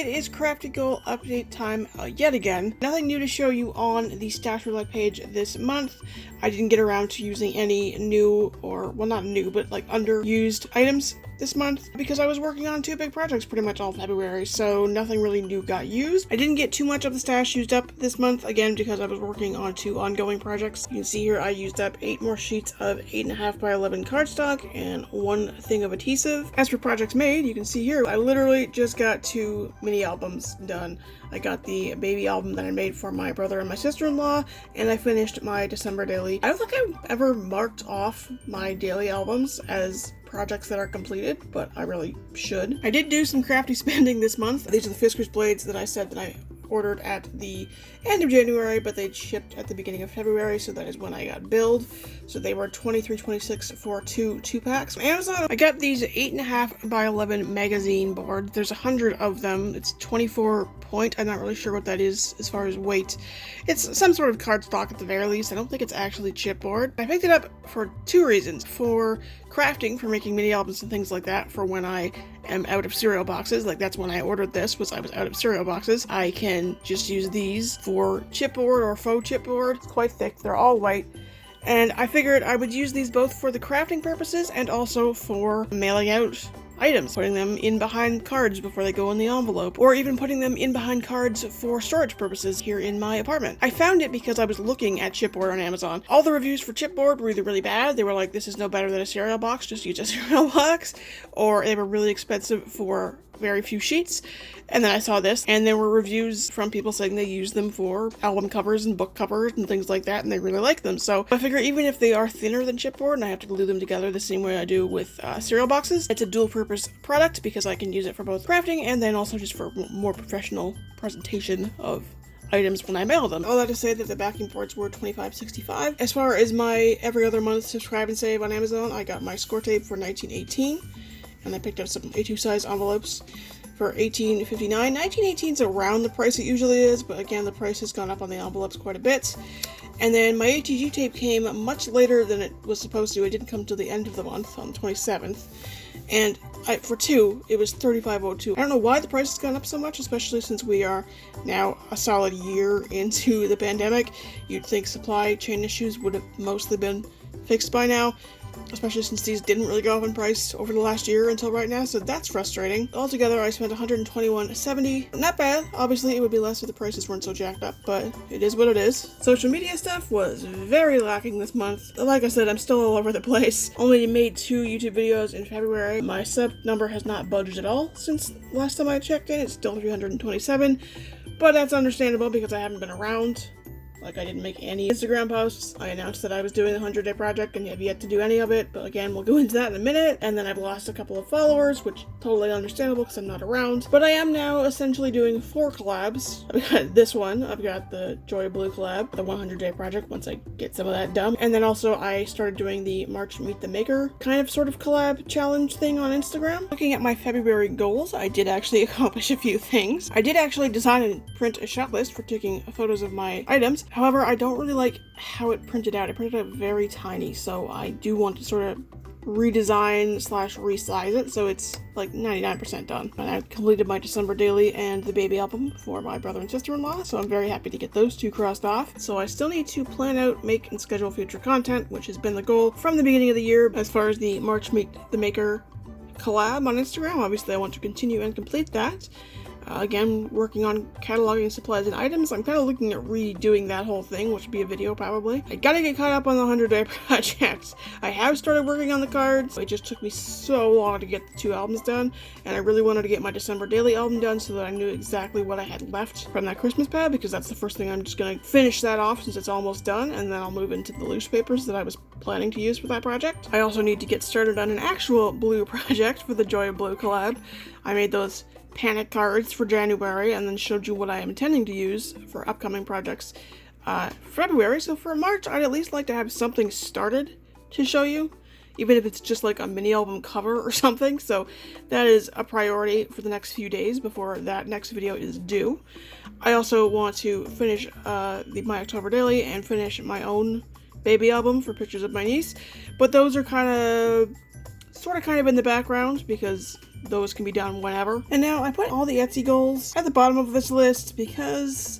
it is Crafty Goal update time yet again. Nothing new to show you on the Stash Roulette page this month. I didn't get around to using any new, or, well, not new, but like underused items this month because I was working on two big projects pretty much all February, so nothing really new got used. I didn't get too much of the stash used up this month, again, because I was working on two ongoing projects. You can see here I used up 8 more sheets of 8.5 by 11 cardstock and 1 thing of adhesive. As for projects made, you can see here, I literally just got 2 mini albums done. I got the baby album that I made for my brother and my sister-in-law, and I finished my December daily. I don't think I've ever marked off my daily albums as projects that are completed, but I really should. I did do some crafty spending this month. These are the Fisker's blades that I said that I ordered at the end of January, but they shipped at the beginning of February, so that is when I got billed. So they were $23.26 for two packs. From Amazon, I got these 8.5 by 11 magazine boards. There's 100 of them. It's 24 point. I'm not really sure what that is as far as weight. It's some sort of cardstock at the very least. I don't think it's actually chipboard. I picked it up for 2 reasons. For crafting, for making mini albums and things like that, for when I am out of cereal boxes. Like, that's when I ordered this, was I was out of cereal boxes. I can just use these for chipboard or faux chipboard. It's quite thick. They're all white. And I figured I would use these both for the crafting purposes and also for mailing out items, putting them in behind cards before they go in the envelope, or even putting them in behind cards for storage purposes here in my apartment. I found it because I was looking at chipboard on Amazon. All the reviews for chipboard were either really bad, they were like, this is no better than a cereal box, just use a cereal box, or they were really expensive for very few sheets. And then I saw this, and there were reviews from people saying they use them for album covers and book covers and things like that, and they really like them. So I figure even if they are thinner than chipboard and I have to glue them together the same way I do with cereal boxes, it's a dual purpose product because I can use it for both crafting and then also just for more professional presentation of items when I mail them. All that to say that the backing ports were $25.65. As far as my every other month subscribe and save on Amazon, I got my score tape for $19.18. And I picked up some A2 size envelopes for $18.59. $19.18 is around the price it usually is, but again, the price has gone up on the envelopes quite a bit. And then my ATG tape came much later than it was supposed to. It didn't come till the end of the month, on the 27th. And for 2, it was $35.02. I don't know why the price has gone up so much, especially since we are now a solid year into the pandemic. You'd think supply chain issues would have mostly been fixed by now, especially since these didn't really go up in price over the last year until right now, so that's frustrating. Altogether, I spent $121.70. Not bad. Obviously, it would be less if the prices weren't so jacked up, but it is what it is. Social media stuff was very lacking this month. Like I said, I'm still all over the place. Only made 2 YouTube videos in February. My sub number has not budged at all since last time I checked in. It's still 327, but that's understandable because I haven't been around. Like, I didn't make any Instagram posts. I announced that I was doing the 100-day project and have yet to do any of it, but again, we'll go into that in a minute. And then I've lost a couple of followers, which totally understandable because I'm not around. But I am now essentially doing 4 collabs. I've got this one. I've got the Joy Blue collab, the 100-day project, once I get some of that done. And then also I started doing the March Meet the Maker kind of sort of collab challenge thing on Instagram. Looking at my February goals, I did actually accomplish a few things. I did actually design and print a shot list for taking photos of my items. However, I don't really like how it printed out. It printed out very tiny, so I do want to sort of redesign / resize it so it's like 99% done. And I completed my December daily and the baby album for my brother and sister-in-law, so I'm very happy to get those 2 crossed off. So I still need to plan out, make, and schedule future content, which has been the goal from the beginning of the year. As far as the March Meet the Maker collab on Instagram, obviously I want to continue and complete that. Again, working on cataloging supplies and items. I'm kind of looking at redoing that whole thing, which would be a video probably. I gotta get caught up on the 100-day project. I have started working on the cards. It just took me so long to get the 2 albums done, and I really wanted to get my December daily album done so that I knew exactly what I had left from that Christmas pad, because that's the first thing I'm just gonna finish that off since it's almost done, and then I'll move into the loose papers that I was planning to use for that project. I also need to get started on an actual blue project for the Joy of Blue collab. I made those panic cards for January and then showed you what I am intending to use for upcoming projects February. So for March, I'd at least like to have something started to show you, even if it's just like a mini album cover or something. So that is a priority for the next few days before that next video is due. I also want to finish my October daily and finish my own baby album for pictures of my niece, but those are kind of in the background because those can be done whenever. And now I put all the Etsy goals at the bottom of this list because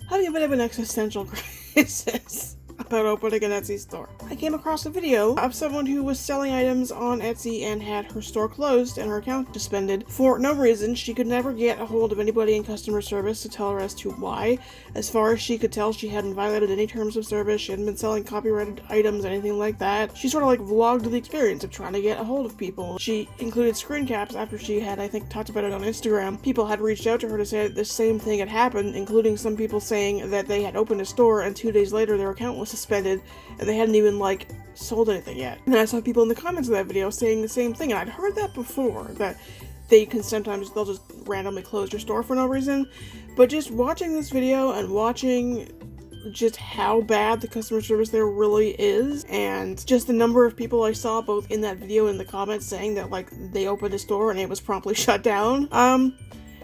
I'm having a bit of an existential crisis about opening an Etsy store. I came across a video of someone who was selling items on Etsy and had her store closed and her account suspended for no reason. She could never get a hold of anybody in customer service to tell her as to why. As far as she could tell, she hadn't violated any terms of service, she hadn't been selling copyrighted items, anything like that. She sort of like vlogged the experience of trying to get a hold of people. She included screen caps after she had, I think, talked about it on Instagram. People had reached out to her to say that the same thing had happened, including some people saying that they had opened a store and 2 days later their account was suspended and they hadn't even like sold anything yet. And I saw people in the comments of that video saying the same thing, and I'd heard that before, that they can sometimes, they'll just randomly close your store for no reason. But just watching this video and watching just how bad the customer service there really is, and just the number of people I saw both in that video and in the comments saying that like they opened a store and it was promptly shut down,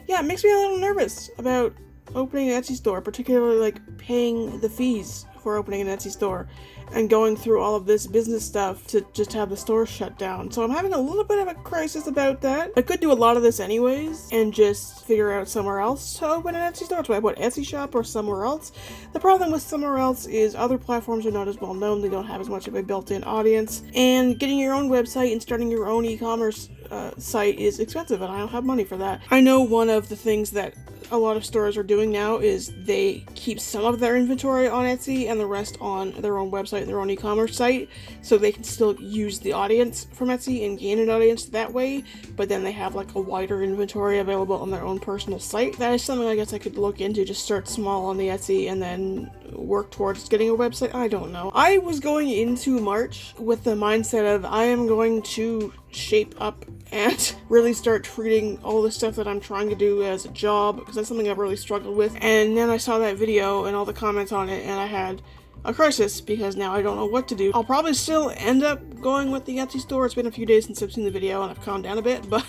yeah, it makes me a little nervous about opening an Etsy store, particularly like paying the fees for opening an Etsy store and going through all of this business stuff to just have the store shut down. So I'm having a little bit of a crisis about that. I could do a lot of this anyways and just figure out somewhere else to open an Etsy store. So I put Etsy shop or somewhere else. The problem with somewhere else is other platforms are not as well known. They don't have as much of a built-in audience, and getting your own website and starting your own e-commerce site is expensive, and I don't have money for that. I know one of the things that a lot of stores are doing now is they keep some of their inventory on Etsy and the rest on their own website and their own e-commerce site, so they can still use the audience from Etsy and gain an audience that way, but then they have like a wider inventory available on their own personal site. That is something I guess I could look into, just start small on the Etsy and then work towards getting a website. I don't know. I was going into March with the mindset of I am going to shape up and really start treating all the stuff that I'm trying to do as a job, because that's something I've really struggled with. And then I saw that video and all the comments on it, and I had a crisis because now I don't know what to do. I'll probably still end up going with the Etsy store. It's been a few days since I've seen the video and I've calmed down a bit, but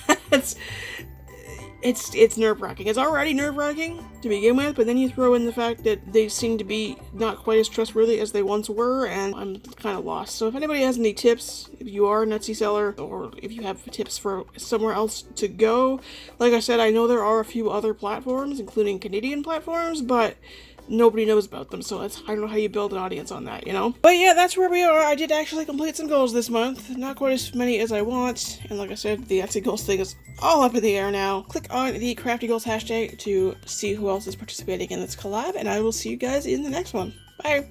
it's nerve-wracking. It's already nerve-wracking to begin with, but then you throw in the fact that they seem to be not quite as trustworthy as they once were, and I'm kind of lost. So if anybody has any tips, if you are an Etsy seller, or if you have tips for somewhere else to go, like I said, I know there are a few other platforms, including Canadian platforms, but nobody knows about them, so I don't know how you build an audience on that, you know? But yeah, that's where we are. I did actually complete some goals this month. Not quite as many as I want, and like I said, the Etsy goals thing is all up in the air now. Click on the Crafty Goals hashtag to see who else is participating in this collab, and I will see you guys in the next one. Bye!